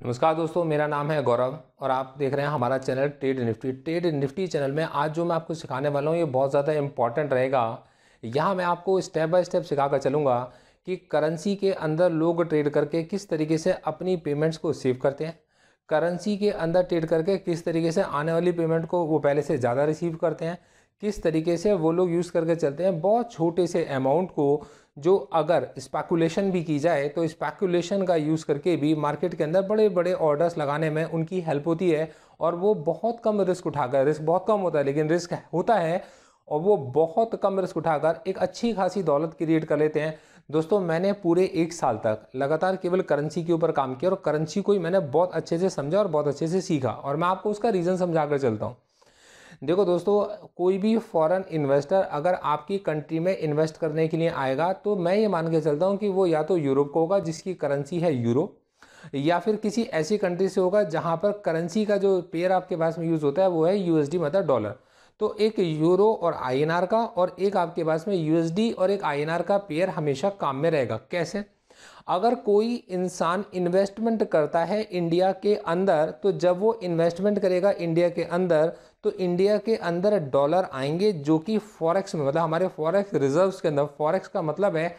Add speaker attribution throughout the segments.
Speaker 1: नमस्कार दोस्तों, मेरा नाम है गौरव और आप देख रहे हैं हमारा channel trade Nifty. Trade Nifty channel में आज जो मैं आपको सिखाने वाला हूँ ये बहुत ज़्यादा इम्पॉर्टेंट रहेगा। यहाँ मैं आपको स्टेप बाय स्टेप सिखाकर चलूँगा कि करेंसी के अंदर लोग ट्रेड करके किस तरीके से अपनी पेमेंट्स को सेव करते हैं, करेंसी के अंदर ट्रेड करके किस तरीके से आने वाली पेमेंट को वो पहले से ज़्यादा रिसीव करते हैं, किस तरीके से वो लोग यूज़ करके चलते हैं बहुत छोटे से अमाउंट को, जो अगर स्पेकुलेशन भी की जाए तो स्पेकुलेशन का यूज़ करके भी मार्केट के अंदर बड़े बड़े ऑर्डर्स लगाने में उनकी हेल्प होती है। और वो बहुत कम रिस्क उठाकर, रिस्क बहुत कम होता है लेकिन रिस्क होता है, और वो बहुत कम रिस्क उठाकर एक अच्छी खासी दौलत क्रिएट कर लेते हैं। दोस्तों, मैंने पूरे 1 साल तक लगातार केवल करेंसी के ऊपर काम किया और करेंसी को ही मैंने बहुत अच्छे से समझा और बहुत अच्छे से सीखा, और मैं आपको उसका रीज़न समझा कर चलता हूँ। देखो दोस्तों, कोई भी फॉरेन इन्वेस्टर अगर आपकी कंट्री में इन्वेस्ट करने के लिए आएगा तो मैं ये मान के चलता हूँ कि वो या तो यूरोप को होगा जिसकी करेंसी है यूरो, या फिर किसी ऐसी कंट्री से होगा जहाँ पर करेंसी का जो पेयर आपके पास में यूज़ होता है वो है यूएसडी, मतलब डॉलर। तो एक यूरो और आईएनआर का और एक आपके पास में यूएसडी और एक आईएनआर का पेयर हमेशा काम में रहेगा। कैसे? अगर कोई इंसान इन्वेस्टमेंट करता है इंडिया के अंदर, तो जब वो इन्वेस्टमेंट करेगा इंडिया के अंदर तो इंडिया के अंदर डॉलर आएंगे जो कि फॉरेक्स में, मतलब हमारे फॉरेक्स रिजर्व्स के अंदर। फॉरेक्स का मतलब है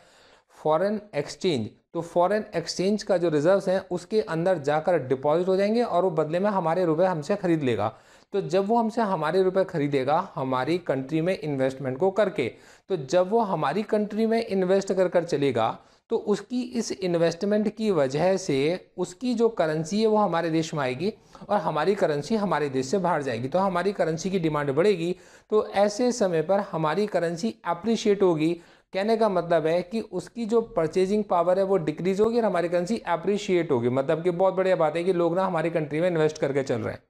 Speaker 1: फॉरेन एक्सचेंज। तो फॉरेन एक्सचेंज का जो रिजर्व्स हैं उसके अंदर जाकर डिपॉजिट हो जाएंगे और वो बदले में हमारे रुपए हमसे खरीद लेगा। तो जब वो हमसे हमारे रुपए खरीदेगा हमारी कंट्री में इन्वेस्टमेंट को करके, तो जब वो हमारी कंट्री में इन्वेस्ट कर कर चलेगा तो उसकी इस इन्वेस्टमेंट की वजह से उसकी जो करेंसी है वो हमारे देश में आएगी और हमारी करेंसी हमारे देश से बाहर जाएगी। तो हमारी करेंसी की डिमांड बढ़ेगी, तो ऐसे समय पर हमारी करेंसी अप्रिशिएट होगी। कहने का मतलब है कि उसकी जो परचेजिंग पावर है वो डिक्रीज होगी और हमारी करेंसी अप्रिशिएट होगी। मतलब कि बहुत बढ़िया बात है कि लोग ना हमारी कंट्री में इन्वेस्ट करके चल रहे हैं।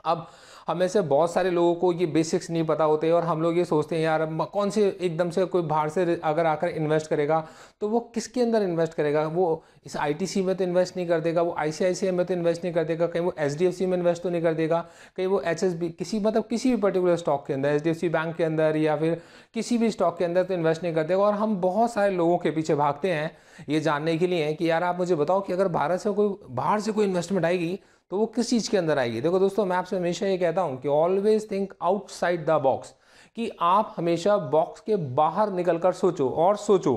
Speaker 1: अब हमें से बहुत सारे लोगों को ये बेसिक्स नहीं पता होते और हम लोग ये सोचते हैं यार कौन से एकदम से कोई बाहर से अगर आकर इन्वेस्ट करेगा तो वो किसके अंदर इन्वेस्ट करेगा, वो इस आईटीसी में तो इन्वेस्ट नहीं कर देगा, वो आईसीआईसीआई में तो इन्वेस्ट नहीं कर देगा, कहीं वो एचडीएफसी में इन्वेस्ट तो नहीं कर देगा, कहीं वो एचएसबी किसी किसी भी पर्टिकुलर स्टॉक के अंदर, एचडीएफसी बैंक के अंदर या फिर किसी भी स्टॉक के अंदर तो इन्वेस्ट नहीं कर देगा। और हम बहुत सारे लोगों के पीछे भागते हैं ये जानने के लिए कि यार आप मुझे बताओ कि अगर भारत से कोई बाहर से कोई इन्वेस्टमेंट आएगी तो वो किस चीज़ के अंदर आएगी। देखो दोस्तों, मैं आपसे हमेशा ये कहता हूँ कि always think outside the box, कि आप हमेशा बॉक्स के बाहर निकलकर सोचो। और सोचो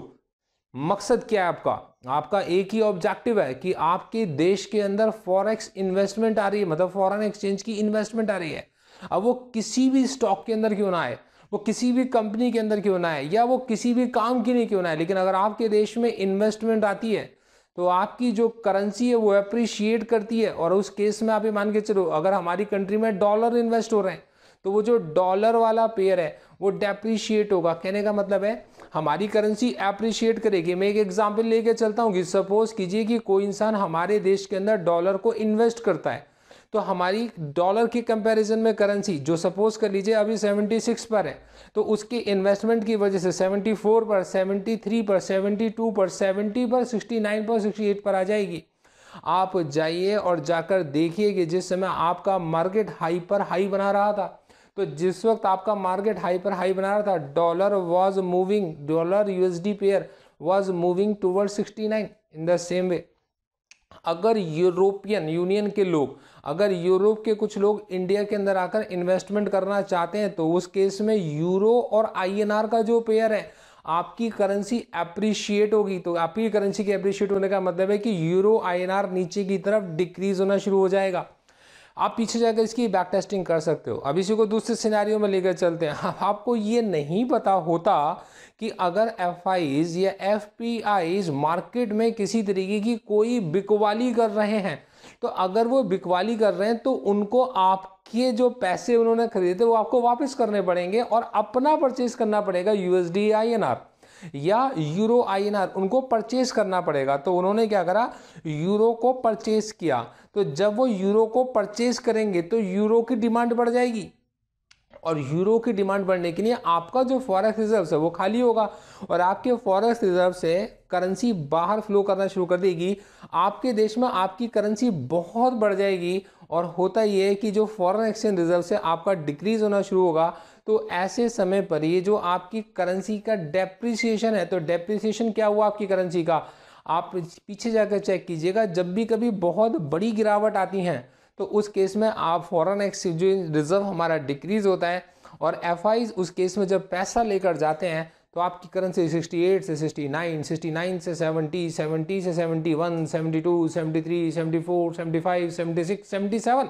Speaker 1: मकसद क्या है आपका? आपका एक ही ऑब्जेक्टिव है कि आपके देश के अंदर फॉरेक्स इन्वेस्टमेंट आ रही है, मतलब फॉरेन एक्सचेंज की इन्वेस्टमेंट आ रही है। अब वो किसी भी स्टॉक के अंदर क्यों ना आए, वो किसी भी कंपनी के अंदर क्यों ना आए, या वो किसी भी काम के लिए क्यों ना आए, लेकिन अगर आपके देश में इन्वेस्टमेंट आती है तो आपकी जो करेंसी है वो अप्रिशिएट करती है। और उस केस में आप ये मान के चलो, अगर हमारी कंट्री में डॉलर इन्वेस्ट हो रहे हैं तो वो जो डॉलर वाला पेयर है वो डेप्रिशिएट होगा। कहने का मतलब है हमारी करेंसी अप्रिशिएट करेगी। मैं एक एग्जांपल लेके चलता हूँ कि सपोज कीजिए कि कोई इंसान हमारे देश के अंदर डॉलर को इन्वेस्ट करता है, तो हमारी डॉलर की कंपैरिजन में करेंसी जो सपोज कर लीजिए अभी 76 पर है, तो उसकी इन्वेस्टमेंट की वजह से 74 पर, 73 पर, 72 पर, 70 पर, 69 पर, 68 पर आ जाएगी। आप जाइए और जाकर देखिए कि जिस समय आपका मार्केट हाई पर हाई बना रहा था, तो जिस वक्त आपका मार्केट हाई पर हाई बना रहा था, dollar was moving, dollar USD pair was moving toward 69। In the same way अगर यूरोपियन यूनियन के लोग, अगर यूरोप के कुछ लोग इंडिया के अंदर आकर इन्वेस्टमेंट करना चाहते हैं तो उस केस में यूरो और आईएनआर का जो पेयर है आपकी करेंसी अप्रिशिएट होगी। तो आपकी करेंसी के अप्रिशिएट होने का मतलब है कि यूरो आईएनआर नीचे की तरफ डिक्रीज होना शुरू हो जाएगा। आप पीछे जाकर इसकी बैक टेस्टिंग कर सकते हो। अब इसी को दूसरे सिनेरियो में लेकर चलते हैं। आपको ये नहीं पता होता कि अगर एफआईज या एफपीआईज मार्केट में किसी तरीके की कोई बिकवाली कर रहे हैं, तो अगर वो बिकवाली कर रहे हैं तो उनको आपके जो पैसे उन्होंने खरीदे वो आपको वापस करने पड़ेंगे और अपना परचेज करना पड़ेगा यूएसडी आईएनआर या यूरो आईएनआर, उनको परचेज करना पड़ेगा। तो उन्होंने क्या करा, यूरो को परचेज किया। तो जब वो यूरो को परचेज करेंगे तो यूरो की डिमांड बढ़ जाएगी, और यूरो की डिमांड बढ़ने के लिए आपका जो फॉरेक्स रिजर्व है वो खाली होगा और आपके फॉरेक्स रिजर्व से करेंसी बाहर फ्लो करना शुरू कर देगी। आपके देश में आपकी करेंसी बहुत बढ़ जाएगी और होता ये है कि जो फॉरेन एक्सचेंज रिजर्व से आपका डिक्रीज होना शुरू होगा। तो ऐसे समय पर ये जो आपकी करेंसी का डेप्रिसिएशन है, तो डेप्रिसिएशन क्या हुआ आपकी करेंसी का, आप पीछे जाकर चेक कीजिएगा, जब भी कभी बहुत बड़ी गिरावट आती है तो उस केस में आप फॉरेन एक्सचेंज रिजर्व हमारा डिक्रीज होता है, और FIs उस केस में जब पैसा लेकर जाते हैं तो आपकी करेंसी 68 से 69, 69 से 70, 70 से 71, 72, 73, 74, 75, 76, 77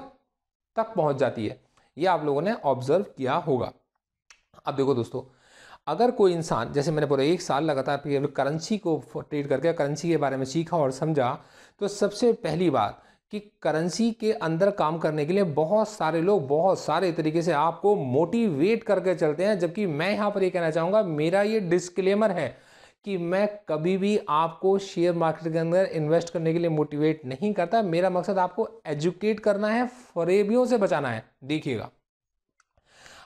Speaker 1: तक पहुंच जाती है। ये आप लोगों ने ऑब्जर्व किया होगा। अब देखो दोस्तों, अगर कोई इंसान, जैसे मैंने पूरा 1 साल लगातार करेंसी को ट्रेड करके करेंसी के बारे में सीखा और समझा, तो सबसे पहली बात कि करेंसी के अंदर काम करने के लिए बहुत सारे लोग बहुत सारे तरीके से आपको मोटिवेट करके चलते हैं, जबकि मैं यहाँ पर ये कहना चाहूँगा, मेरा ये डिस्क्लेमर है कि मैं कभी भी आपको शेयर मार्केट के अंदर इन्वेस्ट करने के लिए मोटिवेट नहीं करता। मेरा मकसद आपको एजुकेट करना है, फरेबियों से बचाना है। देखिएगा,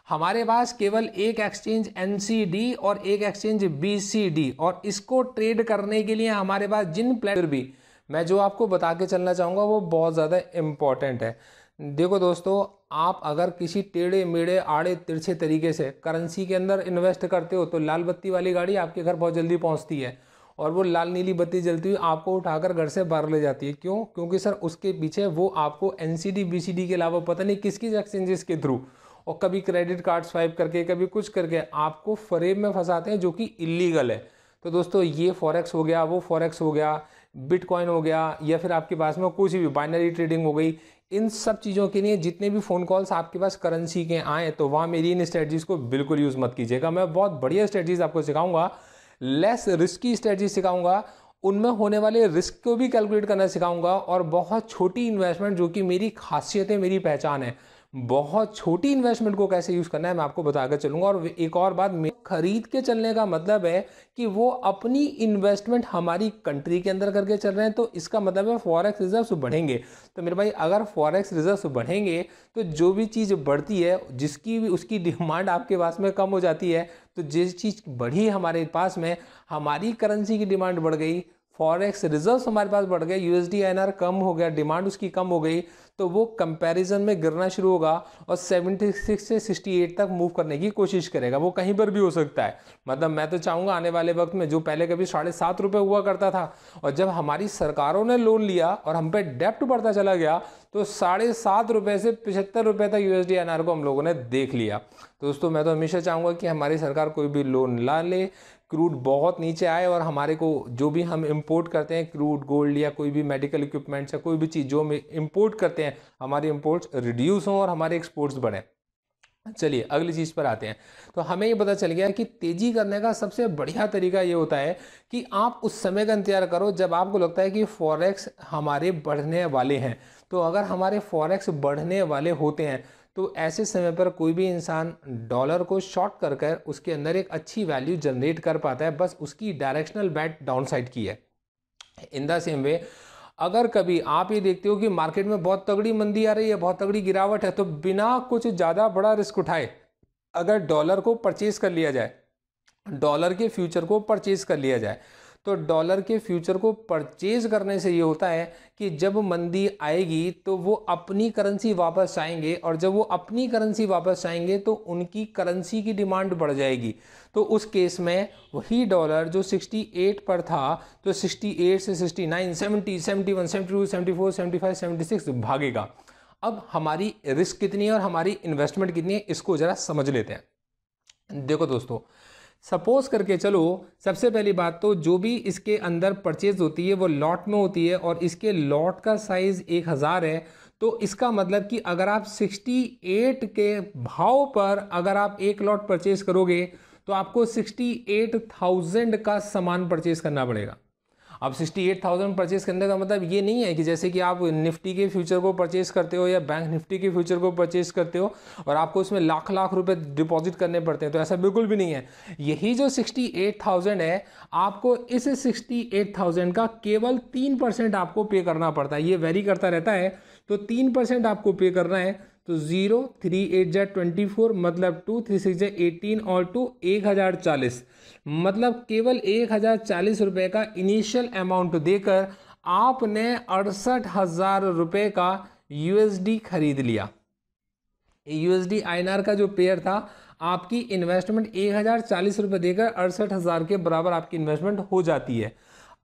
Speaker 1: हमारे पास केवल एक एक्सचेंज NCD और एक एक्सचेंज BCD, और इसको ट्रेड करने के लिए हमारे पास जिन प्लेटफॉर्म भी मैं जो आपको बता के चलना चाहूँगा वो बहुत ज़्यादा इम्पॉर्टेंट है। देखो दोस्तों, आप अगर किसी टेढ़े मेढ़े आड़े तिरछे तरीके से करेंसी के अंदर इन्वेस्ट करते हो तो लाल बत्ती वाली गाड़ी आपके घर बहुत जल्दी पहुंचती है, और वो लाल नीली बत्ती जलती हुई आपको उठाकर घर से बाहर ले जाती है। क्यों? क्योंकि सर उसके पीछे वो आपको NCD BCD के अलावा पता नहीं किस किस एक्सचेंजेस के थ्रू, और कभी क्रेडिट कार्ड स्वाइप करके, कभी कुछ करके आपको फरेब में फंसाते हैं, जो कि इलीगल है। तो दोस्तों, ये फॉरेक्स हो गया, वो फॉरेक्स हो गया, बिटकॉइन हो गया, या फिर आपके पास में कुछ भी बाइनरी ट्रेडिंग हो गई, इन सब चीज़ों के लिए जितने भी फ़ोन कॉल्स आपके पास करेंसी के आए, तो वहाँ मेरी इन स्ट्रेटजीज़ को बिल्कुल यूज़ मत कीजिएगा। मैं बहुत बढ़िया स्ट्रेटजीज़ आपको सिखाऊंगा, लेस रिस्की स्ट्रेटजी सिखाऊंगा, उनमें होने वाले रिस्क को भी कैलकुलेट करना सिखाऊंगा, और बहुत छोटी इन्वेस्टमेंट, जो कि मेरी खासियत है, मेरी पहचान है, बहुत छोटी इन्वेस्टमेंट को कैसे यूज़ करना है मैं आपको बताकर चलूंगा। और एक और बात, खरीद के चलने का मतलब है कि वो अपनी इन्वेस्टमेंट हमारी कंट्री के अंदर करके चल रहे हैं, तो इसका मतलब है फॉरेक्स रिजर्व्स बढ़ेंगे। तो मेरे भाई, अगर फॉरेक्स रिजर्व्स बढ़ेंगे तो जो भी चीज़ बढ़ती है, जिसकी भी उसकी डिमांड आपके पास में कम हो जाती है, तो जिस चीज़ बढ़ी हमारे पास में, हमारी करेंसी की डिमांड बढ़ गई, फॉरेक्स रिजर्व्स हमारे पास बढ़ गए, USD INR कम हो गया, डिमांड उसकी कम हो गई, तो वो कंपैरिजन में गिरना शुरू होगा और 76 से 68 तक मूव करने की कोशिश करेगा। वो कहीं पर भी हो सकता है। मतलब मैं तो चाहूँगा आने वाले वक्त में, जो पहले कभी 7.5 रुपये हुआ करता था, और जब हमारी सरकारों ने लोन लिया और हम पे डेप्ट बढ़ता चला गया, तो 7.5 रुपये से 75 रुपये तक USD INR को हम लोगों ने देख लिया। तो दोस्तों, मैं तो हमेशा चाहूँगा कि हमारी सरकार कोई भी लोन ला ले, क्रूड बहुत नीचे आए, और हमारे को जो भी हम इंपोर्ट करते हैं, क्रूड, गोल्ड या कोई भी मेडिकल इक्विपमेंट्स या कोई भी चीज़ जो हम इंपोर्ट करते हैं, हमारे इंपोर्ट्स रिड्यूस हों और हमारे एक्सपोर्ट्स बढ़ें। चलिए अगली चीज़ पर आते हैं। तो हमें ये पता चल गया कि तेज़ी करने का सबसे बढ़िया तरीका ये होता है कि आप उस समय का इंतजार करो जब आपको लगता है कि फॉरेक्स हमारे बढ़ने वाले हैं। तो अगर हमारे फॉरेक्स बढ़ने वाले होते हैं, तो ऐसे समय पर कोई भी इंसान डॉलर को शॉर्ट कर कर उसके अंदर एक अच्छी वैल्यू जनरेट कर पाता है, बस उसकी डायरेक्शनल बैट डाउन साइड की है। इन द सेम वे, अगर कभी आप ये देखते हो कि मार्केट में बहुत तगड़ी मंदी आ रही है, बहुत तगड़ी गिरावट है, तो बिना कुछ ज़्यादा बड़ा रिस्क उठाए अगर डॉलर को परचेज कर लिया जाए, डॉलर के फ्यूचर को परचेज कर लिया जाए, तो डॉलर के फ्यूचर को परचेज करने से ये होता है कि जब मंदी आएगी तो वो अपनी करेंसी वापस आएंगे, और जब वो अपनी करेंसी वापस आएंगे तो उनकी करेंसी की डिमांड बढ़ जाएगी। तो उस केस में वही डॉलर जो 68 पर था, तो 68 से 69, 70, 71, 72, 74, 75, 76 भागेगा। अब हमारी रिस्क कितनी है और हमारी इन्वेस्टमेंट कितनी है, इसको ज़रा समझ लेते हैं। देखो दोस्तों, सपोज करके चलो, सबसे पहली बात तो जो भी इसके अंदर परचेज होती है वो लॉट में होती है, और इसके लॉट का साइज 1000 है। तो इसका मतलब कि अगर आप 68 के भाव पर अगर आप एक लॉट परचेज करोगे, तो आपको 68,000 का सामान परचेज करना पड़ेगा। अब 68,000 परचेज करने का मतलब ये नहीं है कि जैसे कि आप निफ्टी के फ्यूचर को परचेज करते हो या बैंक निफ्टी के फ्यूचर को परचेज करते हो और आपको उसमें लाख लाख रुपए डिपॉजिट करने पड़ते हैं, तो ऐसा बिल्कुल भी नहीं है। यही जो 68,000 है, आपको इस 68,000 का केवल 3% आपको पे करना पड़ता है। ये वेरी करता रहता है, तो 3% आपको पे करना है। तो 0, 3 8 जा 24, मतलब 2, 3 6 जा 18 और 2 1040, मतलब केवल 1040 रुपये का इनिशियल अमाउंट देकर आपने 68,000 रुपये का USD खरीद लिया। USD INR का जो पेयर था, आपकी इन्वेस्टमेंट 1040 रुपये देकर 68,000 के बराबर आपकी इन्वेस्टमेंट हो जाती है।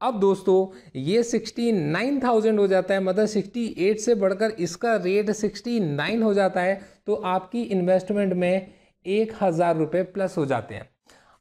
Speaker 1: अब दोस्तों ये 69,000 हो जाता है, मतलब 68 से बढ़कर इसका रेट 69 हो जाता है, तो आपकी इन्वेस्टमेंट में 1,000 रुपये प्लस हो जाते हैं।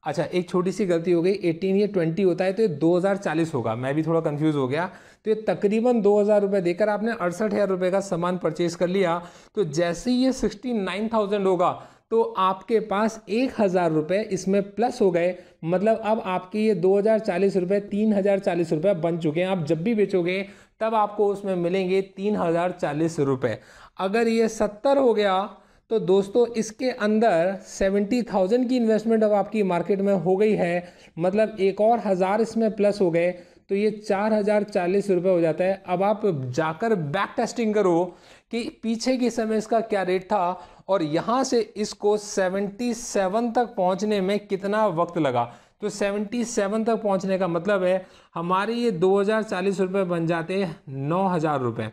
Speaker 1: अच्छा, एक छोटी सी गलती हो गई, 18 ये 20 होता है तो ये 2040 होगा, मैं भी थोड़ा कंफ्यूज हो गया। तो ये तकरीबन 2,000 रुपये देकर आपने 68,000 रुपये का सामान परचेज कर लिया। तो जैसे ही ये 69,000 होगा तो आपके पास 1,000 रुपये इसमें प्लस हो गए, मतलब अब आपके ये 2,040 रुपये 3,040 रुपये बन चुके हैं। आप जब भी बेचोगे तब आपको उसमें मिलेंगे 3,040 रुपये। अगर ये 70 हो गया तो दोस्तों इसके अंदर 70,000 की इन्वेस्टमेंट अब आपकी मार्केट में हो गई है, मतलब एक और 1,000 इसमें प्लस हो गए, तो ये 4,040 रुपये हो जाता है। अब आप जाकर बैक टेस्टिंग करो कि पीछे के समय इसका क्या रेट था और यहाँ से इसको 77 तक पहुँचने में कितना वक्त लगा। तो 77 तक पहुँचने का मतलब है हमारे ये 2,040 रुपये बन जाते हैं 9,000 रुपये।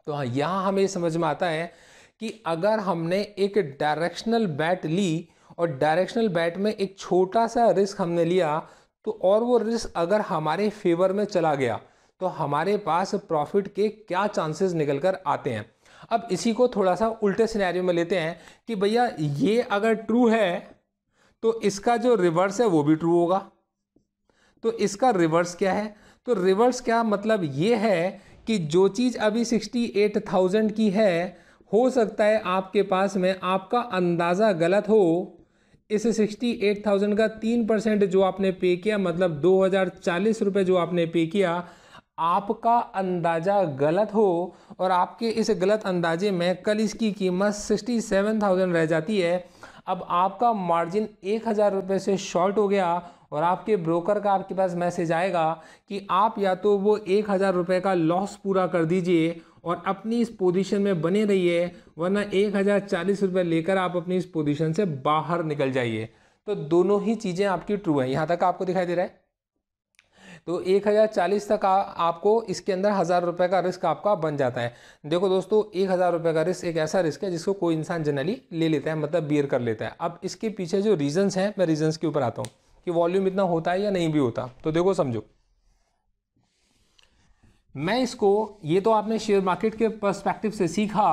Speaker 1: तो हाँ, यहाँ हमें समझ में आता है कि अगर हमने एक डायरेक्शनल बैट ली और डायरेक्शनल बैट में एक छोटा सा रिस्क हमने लिया, तो और वो रिस्क अगर हमारे फेवर में चला गया तो हमारे पास प्रॉफिट के क्या चांसेस निकल कर आते हैं। अब इसी को थोड़ा सा उल्टे सिनेरियो में लेते हैं कि भैया ये अगर ट्रू है तो इसका जो रिवर्स है वो भी ट्रू होगा। तो इसका रिवर्स क्या है? तो रिवर्स क्या मतलब ये है कि जो चीज़ अभी 68,000 की है, हो सकता है आपके पास में आपका अंदाज़ा गलत हो। इस 68,000 का 3% जो आपने पे किया, मतलब 2,040 रुपये जो आपने पे किया, आपका अंदाज़ा गलत हो और आपके इस गलत अंदाजे में कल इसकी कीमत 67,000 रह जाती है। अब आपका मार्जिन 1,000 रुपये से शॉर्ट हो गया और आपके ब्रोकर का आपके पास मैसेज आएगा कि आप या तो वो 1,000 रुपये का लॉस पूरा कर दीजिए और अपनी इस पोजीशन में बने रहिए, वरना 1,040 रुपये लेकर आप अपनी इस पोजीशन से बाहर निकल जाइए। तो दोनों ही चीज़ें आपकी ट्रू हैं। यहाँ तक आपको दिखाई दे रहा है? तो 1,040 तक आपको इसके अंदर 1,000 रुपये का रिस्क आपका बन जाता है। देखो दोस्तों, 1,000 रुपये का रिस्क एक ऐसा रिस्क है जिसको कोई इंसान जनरली ले लेता है, मतलब बियर कर लेता है। अब इसके पीछे जो रीजंस हैं, मैं रीजंस के ऊपर आता हूँ कि वॉल्यूम इतना होता है या नहीं भी होता। तो देखो समझो, मैं इसको, ये तो आपने शेयर मार्केट के पर्सपेक्टिव से सीखा,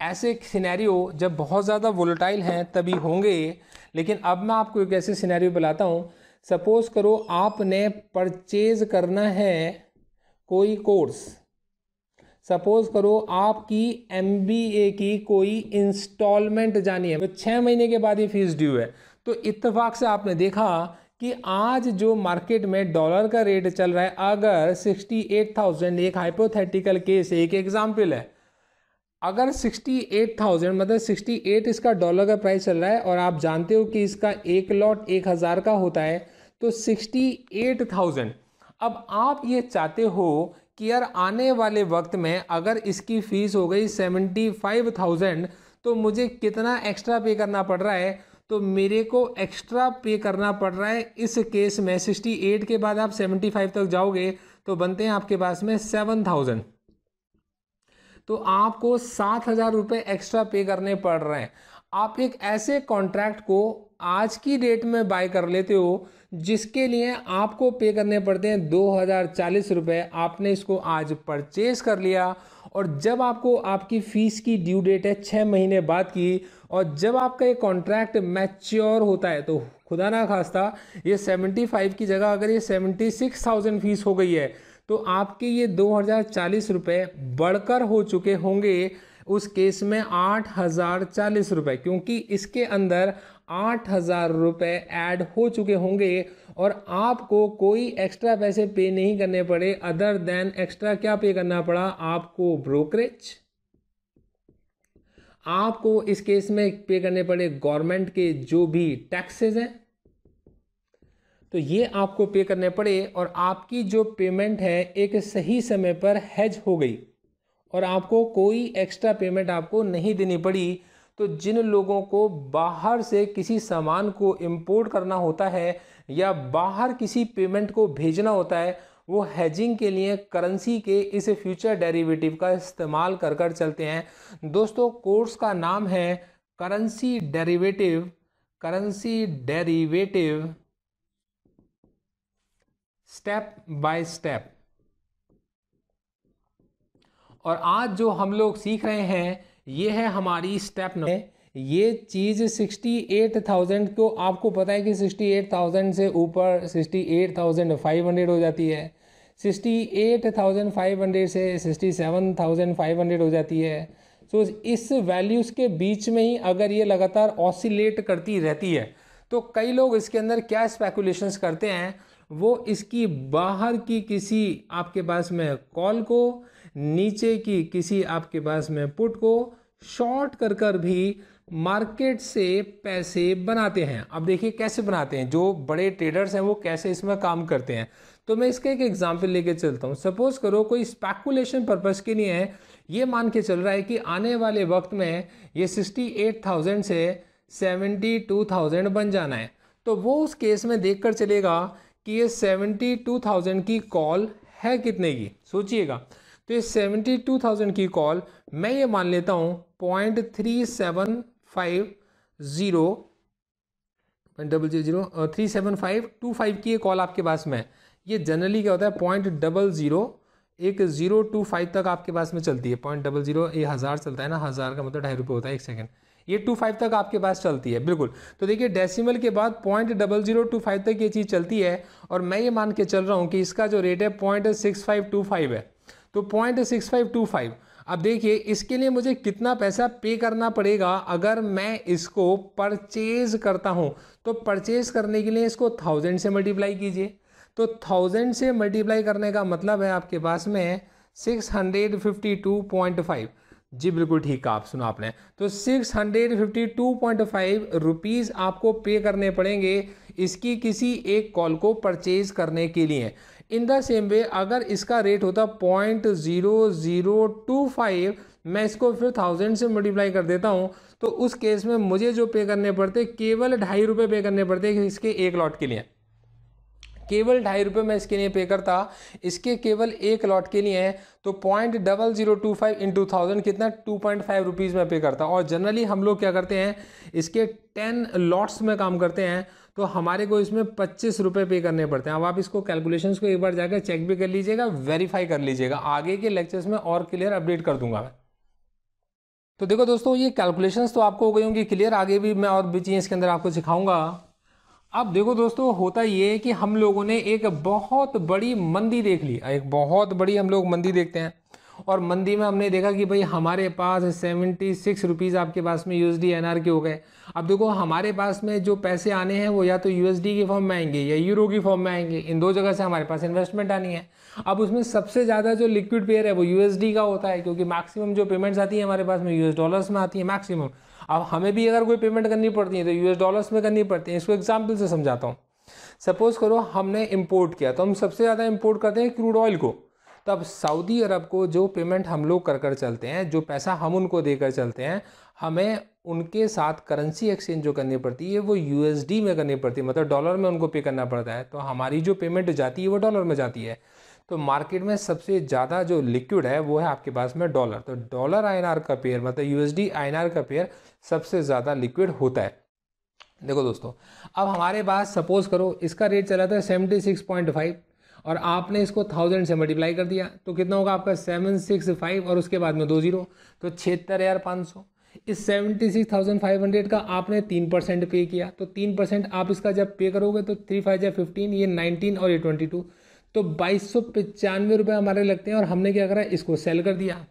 Speaker 1: ऐसे सिनेरियो जब बहुत ज़्यादा वोलेटाइल हैं तभी होंगे। लेकिन अब मैं आपको एक ऐसे सिनेरियो बताता हूँ। सपोज करो आपने परचेज करना है कोई कोर्स, सपोज करो आपकी MBA की कोई इंस्टॉलमेंट जानी है, तो 6 महीने के बाद ये फीस ड्यू है। तो इत्तेफाक से आपने देखा कि आज जो मार्केट में डॉलर का रेट चल रहा है, अगर 68,000, एक हाइपोथेटिकल केस, एक एग्जाम्पल है, अगर 68,000 मतलब 68 इसका डॉलर का प्राइस चल रहा है और आप जानते हो कि इसका एक लॉट 1,000 का होता है, तो 68,000। अब आप ये चाहते हो कि यार आने वाले वक्त में अगर इसकी फीस हो गई 75,000 तो मुझे कितना एक्स्ट्रा पे करना पड़ रहा है? तो मेरे को एक्स्ट्रा पे करना पड़ रहा है इस केस में 68 के बाद आप 75 तक जाओगे तो बनते हैं आपके पास में 7,000। तो आपको 7,000 रुपये एक्स्ट्रा पे करने पड़ रहे हैं। आप एक ऐसे कॉन्ट्रैक्ट को आज की डेट में बाय कर लेते हो जिसके लिए आपको पे करने पड़ते हैं 2,040 रुपये। आपने इसको आज परचेज कर लिया और जब आपको आपकी फ़ीस की ड्यू डेट है 6 महीने बाद की, और जब आपका ये कॉन्ट्रैक्ट मैच्योर होता है तो खुदा ना खास्ता ये 75 की जगह अगर ये 76,000 फीस हो गई है तो आपके ये 2,040 रुपये बढ़कर हो चुके होंगे उस केस में 8,040 रुपये, क्योंकि इसके अंदर 8,000 रुपये ऐड हो चुके होंगे और आपको कोई एक्स्ट्रा पैसे पे नहीं करने पड़े। अदर देन एक्स्ट्रा क्या पे करना पड़ा आपको? ब्रोकरेज। आपको इस केस में पे करने पड़े गवर्नमेंट के जो भी टैक्सेस हैं, तो ये आपको पे करने पड़े और आपकी जो पेमेंट है एक सही समय पर हेज हो गई और आपको कोई एक्स्ट्रा पेमेंट आपको नहीं देनी पड़ी। तो जिन लोगों को बाहर से किसी सामान को इंपोर्ट करना होता है या बाहर किसी पेमेंट को भेजना होता है, वो हेजिंग के लिए करेंसी के इस फ्यूचर डेरिवेटिव का इस्तेमाल कर कर चलते हैं। दोस्तों, कोर्स का नाम है currency derivative, currency derivative step by step. और आज जो हम लोग सीख रहे हैं ये है हमारी स्टेप नंबर। ये चीज़ 68,000 को आपको पता है कि 68,000 से ऊपर 68,500 हो जाती है, 68,500 से 67,500 हो जाती है। तो इस वैल्यूज़ के बीच में ही अगर ये लगातार ऑसिलेट करती रहती है तो कई लोग इसके अंदर क्या स्पेकुलेशंस करते हैं, वो इसकी बाहर की किसी आपके पास में कॉल को, नीचे की किसी आपके पास में पुट को शॉर्ट कर कर भी मार्केट से पैसे बनाते हैं। अब देखिए कैसे बनाते हैं, जो बड़े ट्रेडर्स हैं वो कैसे इसमें काम करते हैं। तो मैं इसका एक एग्जांपल लेके चलता हूँ। सपोज करो कोई स्पेकुलेशन पर्पस के लिए है, ये मान के चल रहा है कि आने वाले वक्त में ये 68,000 से 72,000 बन जाना है। तो वो उस केस में देखकर चलेगा कि ये 72,000 की कॉल है कितने की, सोचिएगा। तो ये 72,000 की कॉल मैं ये मान लेता हूँ 0.3750 की ये कॉल आपके पास में। ये जनरली क्या होता है 0.0025 तक आपके पास में चलती है। 0.00 ये 1000 चलता है ना, 1000 का मतलब 2.5 रुपये होता है एक सेकंड। ये 25 तक आपके पास चलती है, बिल्कुल। तो देखिए डेसिमल के बाद 0.0025 तक ये चीज़ चलती है और मैं ये मान के चल रहा हूँ कि इसका जो रेट है 0.6525 है। तो 0.6525। अब देखिए इसके लिए मुझे कितना पैसा पे करना पड़ेगा अगर मैं इसको परचेज करता हूँ। तो परचेज करने के लिए इसको 1000 से मल्टीप्लाई कीजिए। तो 1000 से मल्टीप्लाई करने का मतलब है आपके पास में 652.5। जी बिल्कुल ठीक कहा, आप सुना आपने। तो 652.5 रुपीज़ आपको पे करने पड़ेंगे इसकी किसी एक कॉल को परचेज करने के लिए। इन द सेम वे अगर इसका रेट होता 0.0025, मैं इसको फिर 1000 से मल्टीप्लाई कर देता हूँ, तो उस केस में मुझे जो पे करने पड़ते केवल 2.5 रुपये पे करने पड़ते इसके एक लॉट के लिए। केवल 2.5 रुपये मैं इसके लिए पे करता, इसके केवल एक लॉट के लिए है। तो 0.0025 इंटू 1000 कितना 2.5 रुपीज़ में पे करता। और जनरली हम लोग क्या करते हैं, इसके 10 लॉट्स में काम करते हैं, तो हमारे को इसमें 25 रुपये पे करने पड़ते हैं। अब आप इसको कैलकुलेशंस को एक बार जाकर चेक भी कर लीजिएगा, वेरीफाई कर लीजिएगा, आगे के लेक्चर्स में और क्लियर अपडेट कर दूंगा मैं। तो देखो दोस्तों, ये कैलकुलेशंस तो आपको हो गई होंगी क्लियर, आगे भी मैं और भी चीज़ें इसके अंदर आपको सिखाऊंगा। अब देखो दोस्तों, होता ये है कि हम लोगों ने एक बहुत बड़ी मंदी देख ली, एक बहुत बड़ी हम लोग मंदी देखते हैं। और मंदी में हमने देखा कि भाई हमारे पास 76 रुपीज़ आपके पास में USD INR के हो गए। अब देखो हमारे पास में जो पैसे आने हैं वो या तो USD के फॉर्म में आएंगे या यूरो की फॉर्म में आएंगे, इन दो जगह से हमारे पास इन्वेस्टमेंट आनी है। अब उसमें सबसे ज़्यादा जो लिक्विड पेयर है वो USD का होता है, क्योंकि मैक्सिमम जो पेमेंट्स आती है हमारे पास में US डॉलर्स में आती है मैक्सिमम। अब हमें भी अगर कोई पेमेंट करनी पड़ती है तो US डॉलर्स में करनी पड़ती है। इसको एग्जाम्पल से समझाता हूँ। सपोज करो हमने इंपोर्ट किया, तो हम सबसे ज़्यादा इंपोर्ट करते हैं क्रूड ऑयल को। तब सऊदी अरब को जो पेमेंट हम लोग कर चलते हैं, जो पैसा हम उनको देकर चलते हैं, हमें उनके साथ करेंसी एक्सचेंज जो करनी पड़ती है वो USD में करनी पड़ती है, मतलब डॉलर में उनको पे करना पड़ता है। तो हमारी जो पेमेंट जाती है वो डॉलर में जाती है। तो मार्केट में सबसे ज़्यादा जो लिक्विड है वो है आपके पास में डॉलर। तो डॉलर INR का पेयर मतलब USD INR का पेयर सबसे ज़्यादा लिक्विड होता है। देखो दोस्तों, अब हमारे पास सपोज करो इसका रेट चला था 76.5 और आपने इसको 1000 से मल्टीप्लाई कर दिया, तो कितना होगा आपका 765 और उसके बाद में 2 जीरो, तो 76,500। इस 76,500 का आपने 3% पे किया, तो 3% आप इसका जब पे करोगे तो 3 5 या 15, ये 19 और ये 22, तो 2295 रुपये हमारे लगते हैं। और हमने क्या करा, इसको सेल कर दिया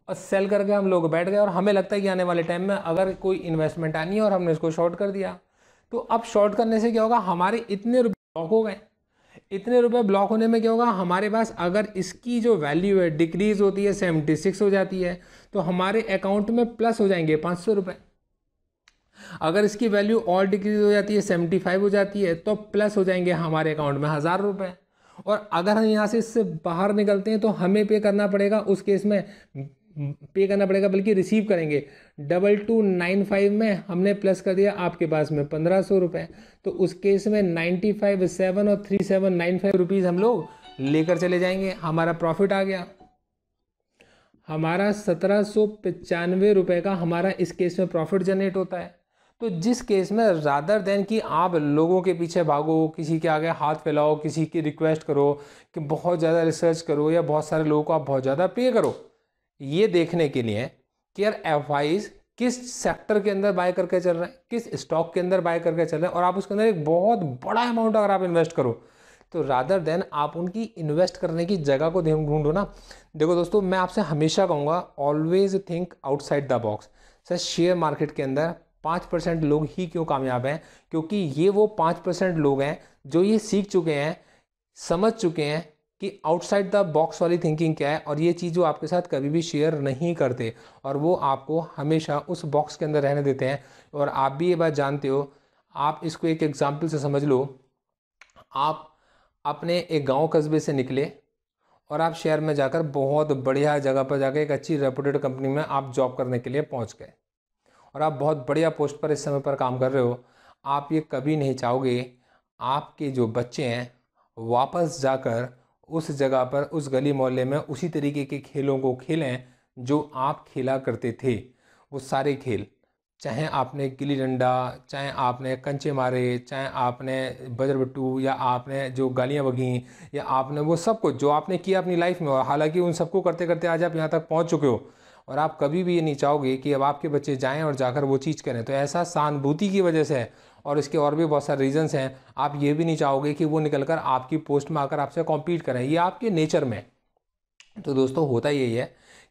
Speaker 1: और सेल करके हम लोग बैठ गए और हमें लगता है कि आने वाले टाइम में अगर कोई इन्वेस्टमेंट आनी है और हमने इसको शॉर्ट कर दिया। तो अब शॉर्ट करने से क्या होगा, हमारे इतने रुपये ब्लॉक हो गए। इतने रुपए ब्लॉक होने में क्या होगा, हमारे पास अगर इसकी जो वैल्यू है डिक्रीज होती है 76 हो जाती है, तो हमारे अकाउंट में प्लस हो जाएंगे 500 रुपये। अगर इसकी वैल्यू और डिक्रीज हो जाती है 75 हो जाती है, तो प्लस हो जाएंगे हमारे अकाउंट में 1000 रुपये। और अगर हम यहाँ से इससे बाहर निकलते हैं तो हमें पे करना पड़ेगा, उस केस में पे करना पड़ेगा, बल्कि रिसीव करेंगे 2295 में हमने प्लस कर दिया आपके पास में 1500 रुपये। तो उस केस में 95 7 और 3795 रुपीज़ हम लोग लेकर चले जाएंगे। हमारा प्रॉफिट आ गया, हमारा 1795 रुपये का हमारा इस केस में प्रॉफिट जनरेट होता है। तो जिस केस में रादर देन कि आप लोगों के पीछे भागो, किसी के आगे हाथ फैलाओ, किसी की रिक्वेस्ट करो कि बहुत ज़्यादा रिसर्च करो या बहुत सारे लोगों को आप बहुत ज़्यादा पे करो, ये देखने के लिए कि यार एफआईज किस सेक्टर के अंदर बाय करके चल रहे हैं, किस स्टॉक के अंदर बाय करके चल रहे हैं, और आप उसके अंदर एक बहुत बड़ा अमाउंट अगर आप इन्वेस्ट करो, तो रादर देन आप उनकी इन्वेस्ट करने की जगह को ढूंढो ना। देखो दोस्तों, मैं आपसे हमेशा कहूँगा always think outside the box. Sir share market के अंदर 5% लोग ही क्यों कामयाब हैं? क्योंकि ये वो 5% लोग हैं जो ये सीख चुके हैं, समझ चुके हैं कि आउटसाइड द बॉक्स वाली थिंकिंग क्या है, और ये चीज़ वो आपके साथ कभी भी शेयर नहीं करते और वो आपको हमेशा उस बॉक्स के अंदर रहने देते हैं। और आप भी ये बात जानते हो, आप इसको एक एग्जाम्पल से समझ लो। आप अपने एक गांव कस्बे से निकले और आप शहर में जाकर बहुत बढ़िया जगह पर जाकर एक अच्छी रेपुटेड कंपनी में आप जॉब करने के लिए पहुंच गए और आप बहुत बढ़िया पोस्ट पर इस समय पर काम कर रहे हो। आप ये कभी नहीं चाहोगे आपके जो बच्चे हैं वापस जाकर उस जगह पर, उस गली मोहल्ले में उसी तरीके के खेलों को खेलें जो आप खेला करते थे। वो सारे खेल, चाहे आपने गिल्ली डंडा, चाहे आपने कंचे मारे, चाहे आपने बजरबट्टू, या आपने जो गालियाँ बकीं, या आपने वो सब कुछ जो आपने किया अपनी लाइफ में, और हालांकि उन सबको करते करते आज आप यहाँ तक पहुँच चुके हो, और आप कभी भी ये नहीं चाहोगे कि अब आपके बच्चे जाएं और जाकर वो चीज़ करें। तो ऐसा सहानुभूति की वजह से है, और इसके और भी बहुत सारे रीजंस हैं। आप ये भी नहीं चाहोगे कि वो निकल कर आपकी पोस्ट में आकर आपसे कॉम्पीट करें, ये आपके नेचर में। तो दोस्तों होता यही है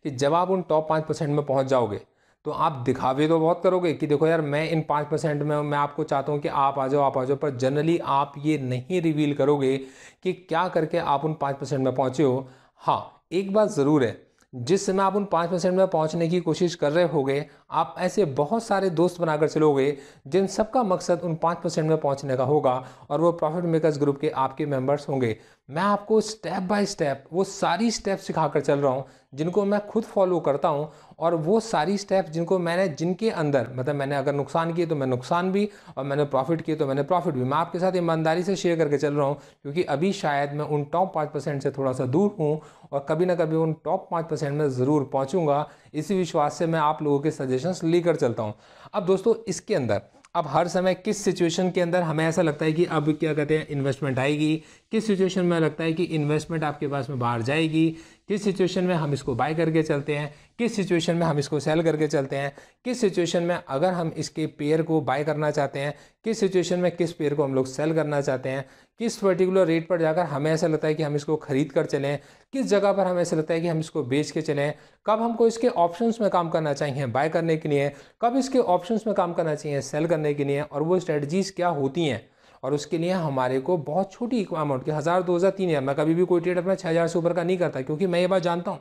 Speaker 1: कि जब आप उन टॉप 5% में पहुंच जाओगे तो आप दिखावे तो बहुत करोगे कि देखो यार मैं इन 5% में, मैं आपको चाहता हूं कि आप आ जाओ, आप आ जाओ, पर जनरली आप ये नहीं रिवील करोगे कि क्या करके आप उन 5% में पहुंचे हो। हाँ, एक बात ज़रूर है, जिस समय आप उन 5% में पहुंचने की कोशिश कर रहे होगे, आप ऐसे बहुत सारे दोस्त बनाकर चलोगे जिन सबका मकसद उन 5% में पहुंचने का होगा, और वो प्रॉफिट मेकर्स ग्रुप के आपके मेंबर्स होंगे। मैं आपको स्टेप बाय स्टेप वो सारी स्टेप सिखाकर चल रहा हूँ जिनको मैं खुद फॉलो करता हूँ, और वो सारी स्टेप जिनको मैंने, जिनके अंदर मतलब मैंने अगर नुकसान किए तो मैं नुकसान भी, और मैंने प्रॉफिट किए तो मैंने प्रॉफिट भी, मैं आपके साथ ईमानदारी से शेयर करके चल रहा हूँ। क्योंकि अभी शायद मैं उन टॉप 5% से थोड़ा सा दूर हूँ, और कभी ना कभी उन टॉप 5% में ज़रूर पहुँचूंगा। इसी विश्वास से मैं आप लोगों के सजेशंस लेकर चलता हूँ। अब दोस्तों इसके अंदर, अब हर समय किस सिचुएशन के अंदर हमें ऐसा लगता है कि अब क्या कहते हैं इन्वेस्टमेंट आएगी, किस सिचुएशन में लगता है कि इन्वेस्टमेंट आपके पास में बाहर जाएगी, किस सिचुएशन में हम इसको बाय करके चलते हैं, किस सिचुएशन में हम इसको सेल करके चलते हैं, किस सिचुएशन में अगर हम इसके पेयर को बाय करना चाहते हैं, किस सिचुएशन में किस पेयर को हम लोग सेल करना चाहते हैं, किस पर्टिकुलर रेट पर जाकर हमें ऐसा लगता है कि हम इसको खरीद कर चलें, किस जगह पर हमें ऐसा लगता है कि हम इसको बेच के चलें, कब हमको इसके ऑप्शंस में काम करना चाहिए बाय करने के लिए, कब इसके ऑप्शंस में काम करना चाहिए सेल करने के लिए, और वो स्ट्रेटजीज़ क्या होती हैं। और उसके लिए हमारे को बहुत छोटी अमाउंट की 1000, 2000, 3000, मैं कभी भी कोई ट्रेड अपना 6000 से ऊपर का नहीं करता, क्योंकि मैं ये बात जानता हूँ,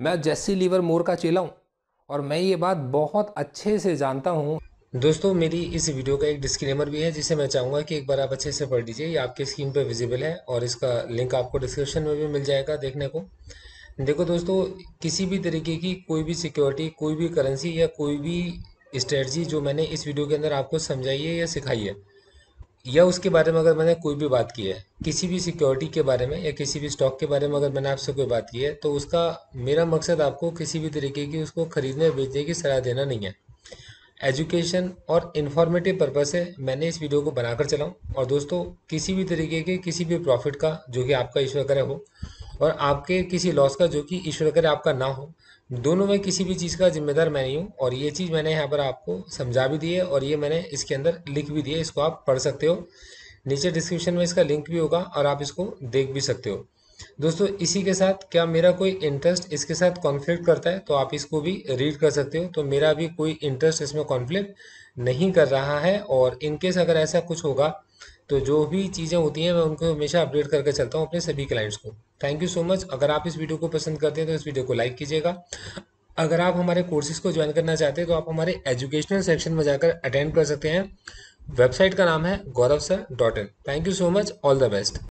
Speaker 1: मैं जेसी लीवर मोर का चेला हूँ, और मैं ये बात बहुत अच्छे से जानता हूँ। दोस्तों मेरी इस वीडियो का एक डिस्क्लेमर भी है जिसे मैं चाहूँगा कि एक बार आप अच्छे से पढ़ लीजिए। ये आपके स्क्रीन पर विजिबल है और इसका लिंक आपको डिस्क्रिप्शन में भी मिल जाएगा देखने को। देखो दोस्तों, किसी भी तरीके की कोई भी सिक्योरिटी, कोई भी करेंसी या कोई भी स्ट्रेटजी जो मैंने इस वीडियो के अंदर आपको समझाई है या सिखाई है, या उसके बारे में अगर मैंने कोई भी बात की है, किसी भी सिक्योरिटी के बारे में या किसी भी स्टॉक के बारे में अगर मैंने आपसे कोई बात की है, तो उसका मेरा मकसद आपको किसी भी तरीके की उसको खरीदने बेचने की सलाह देना नहीं है। एजुकेशन और इन्फॉर्मेटिव पर्पस से मैंने इस वीडियो को बनाकर चलाऊँ। और दोस्तों, किसी भी तरीके के किसी भी प्रॉफिट का जो कि आपका ईश्वर करे हो, और आपके किसी लॉस का जो कि ईश्वर करे आपका ना हो, दोनों में किसी भी चीज़ का जिम्मेदार मैं नहीं हूँ। और ये चीज़ मैंने यहाँ पर आपको समझा भी दी है, और ये मैंने इसके अंदर लिख भी दिया है, इसको आप पढ़ सकते हो। नीचे डिस्क्रिप्शन में इसका लिंक भी होगा और आप इसको देख भी सकते हो। दोस्तों इसी के साथ क्या मेरा कोई इंटरेस्ट इसके साथ कॉन्फ्लिक्ट करता है तो आप इसको भी रीड कर सकते हो। तो मेरा भी कोई इंटरेस्ट इसमें कॉन्फ्लिक्ट नहीं कर रहा है, और इनकेस अगर ऐसा कुछ होगा तो जो भी चीज़ें होती हैं मैं उनको हमेशा अपडेट करके चलता हूँ अपने सभी क्लाइंट्स को। Thank you so much. अगर आप इस वीडियो को पसंद करते हैं तो इस वीडियो को लाइक कीजिएगा। अगर आप हमारे कोर्सेज को ज्वाइन करना चाहते हैं तो आप हमारे एजुकेशनल सेक्शन में जाकर अटेंड कर सकते हैं। वेबसाइट का नाम है gauravsir.in। Thank you so much. All the best.